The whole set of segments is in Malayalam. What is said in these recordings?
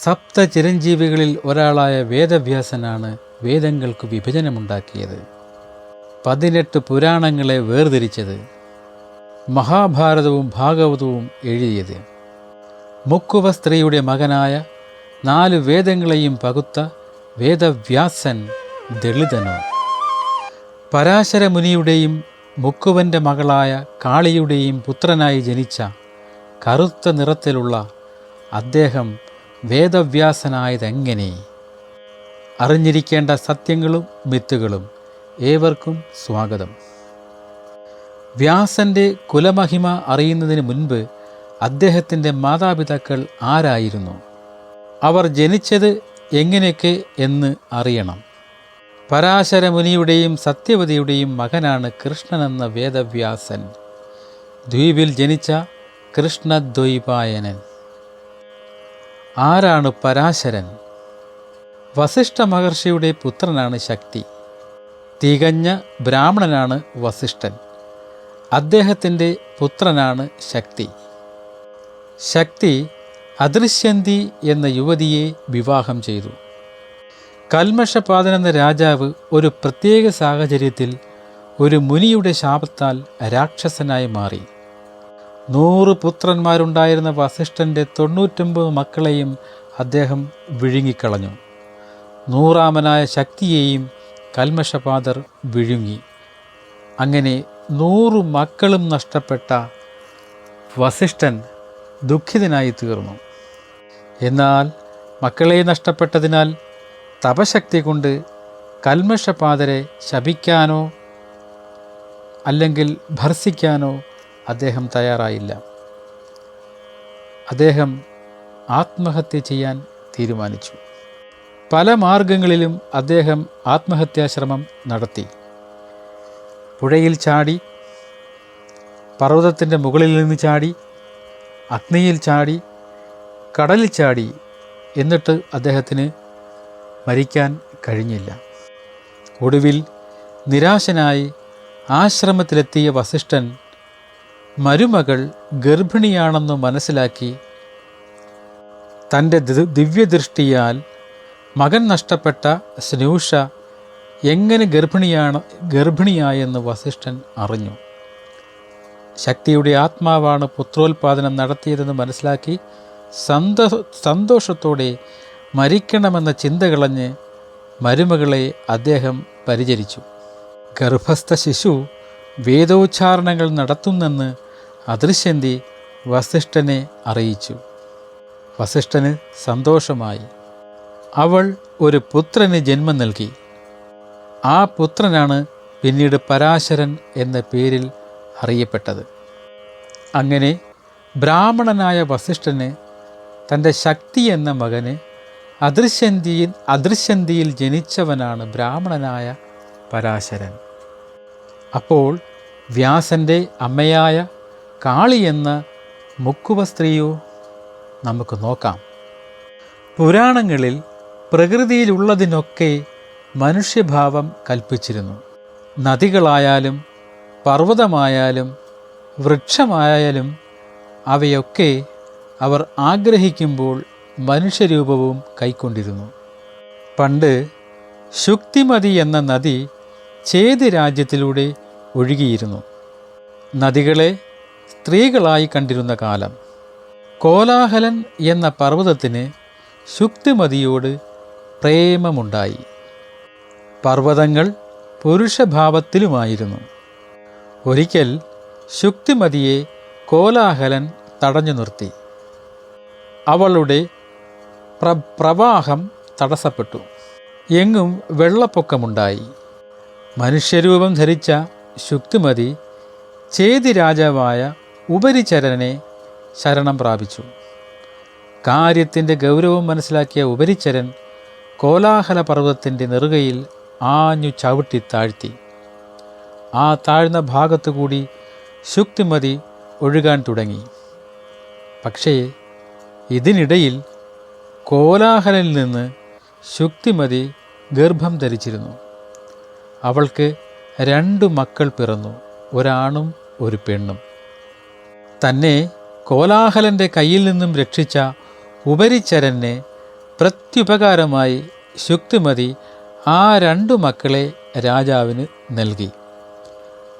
സപ്ത ചിരഞ്ജീവികളിൽ ഒരാളായ വേദവ്യാസനാണ് വേദങ്ങൾക്ക് വിഭജനമുണ്ടാക്കിയത്, 18 പുരാണങ്ങളെ വേർതിരിച്ചത്, മഹാഭാരതവും ഭാഗവതവും എഴുതിയത്. മുക്കുവ സ്ത്രീയുടെ മകനായ 4 വേദങ്ങളെയും പകുത്ത വേദവ്യാസൻ ദളിതനോ? പരാശര മുനിയുടെയും മുക്കുവൻ്റെ മകളായ കാളിയുടെയും പുത്രനായി ജനിച്ച കറുത്ത നിറത്തിലുള്ള അദ്ദേഹം വേദവ്യാസനായതെങ്ങനെ? അറിഞ്ഞിരിക്കേണ്ട സത്യങ്ങളും മിത്തുകളും. ഏവർക്കും സ്വാഗതം. വ്യാസൻ്റെ കുലമഹിമ അറിയുന്നതിന് മുൻപ് അദ്ദേഹത്തിൻ്റെ മാതാപിതാക്കൾ ആരായിരുന്നു, അവർ ജനിച്ചത് എങ്ങനെയൊക്കെ എന്ന് അറിയണം. പരാശര മുനിയുടെയും സത്യവതിയുടെയും മകനാണ് കൃഷ്ണൻ എന്ന വേദവ്യാസൻ, ദ്വീപിൽ ജനിച്ച കൃഷ്ണദ്വൈപായനൻ. ആരാണ് പരാശരൻ? വസിഷ്ഠ മഹർഷിയുടെ പുത്രനാണ് ശക്തി. തികഞ്ഞ ബ്രാഹ്മണനാണ് വസിഷ്ഠൻ. അദ്ദേഹത്തിൻ്റെ പുത്രനാണ് ശക്തി. ശക്തി അദൃശ്യന്തി എന്ന യുവതിയെ വിവാഹം ചെയ്തു. കൽമഷപാതൻ എന്ന രാജാവ് ഒരു പ്രത്യേക സാഹചര്യത്തിൽ ഒരു മുനിയുടെ ശാപത്താൽ രാക്ഷസനായി മാറി. 100 പുത്രന്മാരുണ്ടായിരുന്ന വസിഷ്ഠൻ്റെ 99 മക്കളെയും അദ്ദേഹം വിഴുങ്ങിക്കളഞ്ഞു. 100ാമനായ ശക്തിയെയും കൽമഷപാതർ വിഴുങ്ങി. അങ്ങനെ 100 മക്കളും നഷ്ടപ്പെട്ട വസിഷ്ഠൻ ദുഃഖിതനായി തീർന്നു. എന്നാൽ മക്കളെ നഷ്ടപ്പെട്ടതിനാൽ തപശക്തി കൊണ്ട് കൽമഷപാതരെ ശപിക്കാനോ അല്ലെങ്കിൽ ഭർസിക്കാനോ അദ്ദേഹം തയ്യാറായില്ല. അദ്ദേഹം ആത്മഹത്യ ചെയ്യാൻ തീരുമാനിച്ചു. പല മാർഗങ്ങളിലും അദ്ദേഹം ആത്മഹത്യാശ്രമം നടത്തി. പുഴയിൽ ചാടി, പർവ്വതത്തിൻ്റെ മുകളിൽ നിന്ന് ചാടി, അഗ്നിയിൽ ചാടി, കടലിൽ ചാടി. എന്നിട്ട് അദ്ദേഹത്തിന് മരിക്കാൻ കഴിഞ്ഞില്ല. ഒടുവിൽ നിരാശനായി ആശ്രമത്തിലെത്തിയ വസിഷ്ഠൻ മരുമകൾ ഗർഭിണിയാണെന്ന് മനസ്സിലാക്കി തൻ്റെ ദിവ്യദൃഷ്ടിയാൽ മകൻ നഷ്ടപ്പെട്ട സ്നൂഷ എങ്ങനെ ഗർഭിണിയായെന്ന് വസിഷ്ഠൻ അറിഞ്ഞു. ശക്തിയുടെ ആത്മാവാണ് പുത്രോൽപാദനം നടത്തിയതെന്ന് മനസ്സിലാക്കി സന്തോഷത്തോടെ മരിക്കണമെന്ന ചിന്ത കളഞ്ഞ് മരുമകളെ അദ്ദേഹം പരിചരിച്ചു. ഗർഭസ്ഥ ശിശു വേദോച്ചാരണങ്ങൾ നടത്തുന്നെന്ന് അദൃശ്യന്തി വസിഷ്ഠനെ അറിയിച്ചു. വസിഷ്ഠന് സന്തോഷമായി. അവൾ ഒരു പുത്രന് ജന്മം നൽകി. ആ പുത്രനാണ് പിന്നീട് പരാശരൻ എന്ന പേരിൽ അറിയപ്പെട്ടത്. അങ്ങനെ ബ്രാഹ്മണനായ വസിഷ്ഠന് തൻ്റെ ശക്തി എന്ന മകന് അദൃശ്യന്തിയിൽ ജനിച്ചവനാണ് ബ്രാഹ്മണനായ പരാശരൻ. അപ്പോൾ വ്യാസൻ്റെ അമ്മയായ കാളി എന്ന മുക്കുവ സ്ത്രീയോ? നമുക്ക് നോക്കാം. പുരാണങ്ങളിൽ പ്രകൃതിയിലുള്ളതിനൊക്കെ മനുഷ്യഭാവം കൽപ്പിച്ചിരുന്നു. നദികളായാലും പർവ്വതമായാലും വൃക്ഷമായാലും അവയൊക്കെ അവർ ആഗ്രഹിക്കുമ്പോൾ മനുഷ്യരൂപവും കൈക്കൊണ്ടിരുന്നു. പണ്ട് ശുക്തിമതി എന്ന നദി ചേതി രാജ്യത്തിലൂടെ ഒഴുകിയിരുന്നു. നദികളെ സ്ത്രീകളായി കണ്ടിരുന്ന കാലം. കോലാഹലൻ എന്ന പർവ്വതത്തിന് ശുക്തിമതിയോട് പ്രേമമുണ്ടായി. പർവ്വതങ്ങൾ പുരുഷഭാവത്തിലുമായിരുന്നു. ഒരിക്കൽ ശുക്തിമതിയെ കോലാഹലൻ തടഞ്ഞു നിർത്തി. അവളുടെ പ്രവാഹം തടസ്സപ്പെട്ടു. എങ്ങും വെള്ളപ്പൊക്കമുണ്ടായി. മനുഷ്യരൂപം ധരിച്ച ശുക്തിമതി ചേതി രാജാവായ ഉപരിചരനെ ശരണം പ്രാപിച്ചു. കാര്യത്തിൻ്റെ ഗൗരവം മനസ്സിലാക്കിയ ഉപരിചരൻ കോലാഹല പർവ്വതത്തിൻ്റെ നെറുകയിൽ ആഞ്ഞു ചവിട്ടി താഴ്ത്തി. ആ താഴ്ന്ന ഭാഗത്തുകൂടി ശുക്തിമതി ഒഴുകാൻ തുടങ്ങി. പക്ഷേ ഇതിനിടയിൽ കോലാഹലനിൽ നിന്ന് ശുക്തിമതി ഗർഭം ധരിച്ചിരുന്നു. അവൾക്ക് 2 മക്കൾ പിറന്നു, ഒരാണും ഒരു പെണ്ണും. തന്നെ കോലാഹലൻ്റെ കയ്യിൽ നിന്നും രക്ഷിച്ച ഉപരിചരനെ പ്രത്യുപകാരമായി ശുക്തിമതി ആ 2 മക്കളെ രാജാവിന് നൽകി.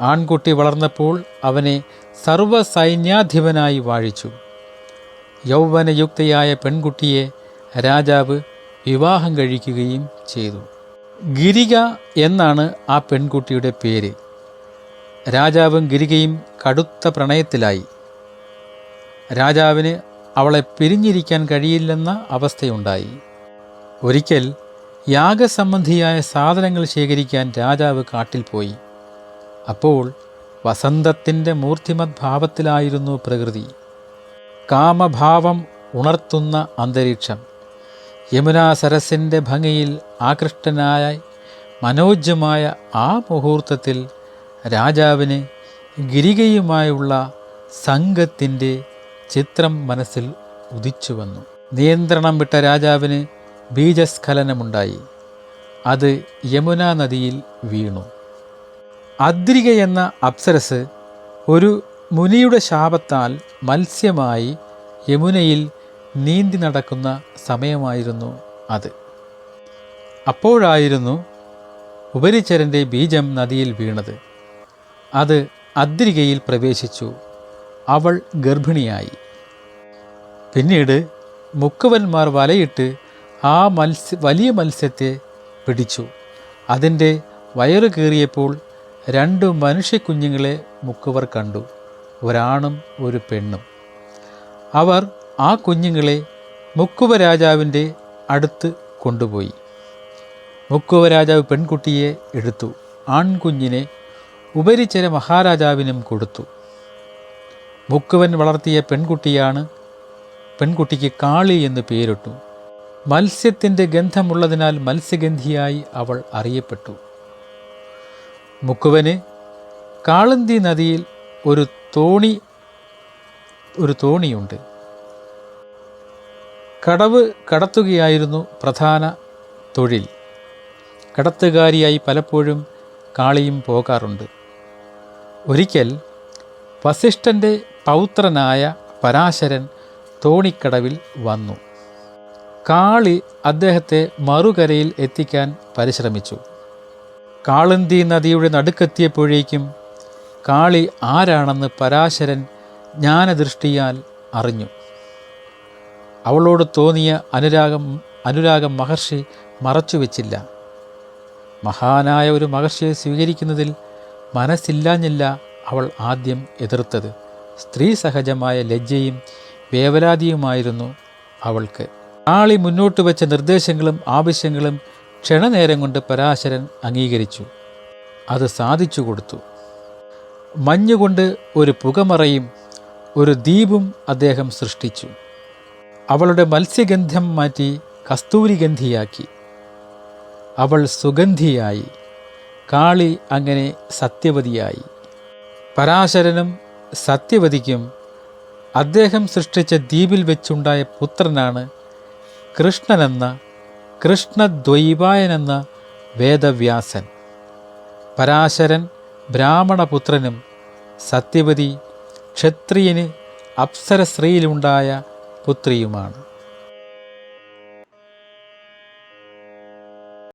ആൺകുട്ടി വളർന്നപ്പോൾ അവനെ സർവ്വസൈന്യാധിപനായി വാഴിച്ചു. യൗവനയുക്തയായ പെൺകുട്ടിയെ രാജാവ് വിവാഹം കഴിക്കുകയും ചെയ്തു. ഗിരിക എന്നാണ് ആ പെൺകുട്ടിയുടെ പേര്. രാജാവും ഗിരികയും കടുത്ത പ്രണയത്തിലായി. രാജാവിന് അവളെ പിരിഞ്ഞിരിക്കാൻ കഴിയില്ലെന്ന അവസ്ഥയുണ്ടായി. ഒരിക്കൽ യാഗസംബന്ധിയായ സാധനങ്ങൾ ശേഖരിക്കാൻ രാജാവ് കാട്ടിൽ പോയി. അപ്പോൾ വസന്തത്തിൻ്റെ മൂർത്തിമത് ഭാവത്തിലായിരുന്നു പ്രകൃതി. കാമഭാവം ഉണർത്തുന്ന അന്തരീക്ഷം. യമുനാ സരസിൻ്റെ ഭംഗിയിൽ ആകൃഷ്ടനായ മനോജ്ഞമായ ആ മുഹൂർത്തത്തിൽ രാജാവിന് ഗിരികയുമായുള്ള സംഘത്തിൻ്റെ ചിത്രം മനസ്സിൽ ഉദിച്ചു വന്നു. നിയന്ത്രണം വിട്ട രാജാവിന് ബീജസ്ഖലനമുണ്ടായി. അത് യമുനാ നദിയിൽ വീണു. അദ്രിക എന്ന അപ്സരസ് ഒരു മുനിയുടെ ശാപത്താൽ മത്സ്യമായി യമുനയിൽ നീന്തി നടക്കുന്ന സമയമായിരുന്നു അത്. അപ്പോഴായിരുന്നു ഉപരിചരൻ്റെ ബീജം നദിയിൽ വീണത്. അത് അദ്രികയിൽ പ്രവേശിച്ചു. അവൾ ഗർഭിണിയായി. പിന്നീട് മുക്കുവന്മാർ വലയിട്ട് ആ വലിയ മത്സ്യത്തെ പിടിച്ചു. അതിൻ്റെ വയറ് കീറിയപ്പോൾ 2 മനുഷ്യക്കുഞ്ഞുങ്ങളെ മുക്കുവർ കണ്ടു, ഒരാണും ഒരു പെണ്ണും. അവർ ആ കുഞ്ഞുങ്ങളെ മുക്കുവ രാജാവിൻ്റെ അടുത്ത് കൊണ്ടുപോയി. മുക്കുവ രാജാവ് പെൺകുട്ടിയെ എടുത്തു. ആൺകുഞ്ഞിനെ ഉപരിചര മഹാരാജാവിനും കൊടുത്തു. മുക്കുവൻ വളർത്തിയ പെൺകുട്ടിക്ക് കാളി എന്ന് പേരിട്ടു. മത്സ്യത്തിൻ്റെ ഗന്ധമുള്ളതിനാൽ മത്സ്യഗന്ധിയായി അവൾ അറിയപ്പെട്ടു. മുക്കുവന് കാളന്തി നദിയിൽ ഒരു തോണിയുണ്ട്. കടവ് കടത്തുകയായിരുന്നു പ്രധാന തൊഴിൽ. കടത്തുകാരിയായി പലപ്പോഴും കാളിയും പോകാറുണ്ട്. ഒരിക്കൽ വസിഷ്ഠൻ്റെ പൗത്രനായ പരാശരൻ തോണിക്കടവിൽ വന്നു. കാളി അദ്ദേഹത്തെ മറുകരയിൽ എത്തിക്കാൻ പരിശ്രമിച്ചു. കാളന്തി നദിയുടെ നടുക്കെത്തിയപ്പോഴേക്കും കാളി ആരാണെന്ന് പരാശരൻ ജ്ഞാനദൃഷ്ടിയാൽ അറിഞ്ഞു. അവളോട് തോന്നിയ അനുരാഗം മഹർഷി മറച്ചുവെച്ചില്ല. മഹാനായ ഒരു മഹർഷിയെ സ്വീകരിക്കുന്നതിൽ മനസ്സില്ലാഞ്ഞില്ല അവൾ ആദ്യം എതിർത്തത്. സ്ത്രീ സഹജമായ ലജ്ജയും വേവലാതിയുമായിരുന്നു അവൾക്ക്. കാളി മുന്നോട്ട് വെച്ച നിർദ്ദേശങ്ങളും ആവശ്യങ്ങളും ക്ഷണനേരം കൊണ്ട് പരാശരൻ അംഗീകരിച്ചു. അത് സാധിച്ചു കൊടുത്തു. മഞ്ഞുകൊണ്ട് ഒരു പുകമറയും ഒരു ദ്വീപും അദ്ദേഹം സൃഷ്ടിച്ചു. അവളുടെ മത്സ്യഗന്ധം മാറ്റി കസ്തൂരിഗന്ധിയാക്കി. അവൾ സുഗന്ധിയായി. കാളി അങ്ങനെ സത്യവതിയായി. പരാശരനും സത്യവതിക്കും അദ്ദേഹം സൃഷ്ടിച്ച ദ്വീപിൽ വെച്ചുണ്ടായ പുത്രനാണ് കൃഷ്ണദ്വൈപായനെന്ന വേദവ്യാസൻ. പരാശരൻ ബ്രാഹ്മണപുത്രനും സത്യവതി ക്ഷത്രിയന് അപ്സരശ്രീയിലുണ്ടായ പുത്രിയുമാണ്.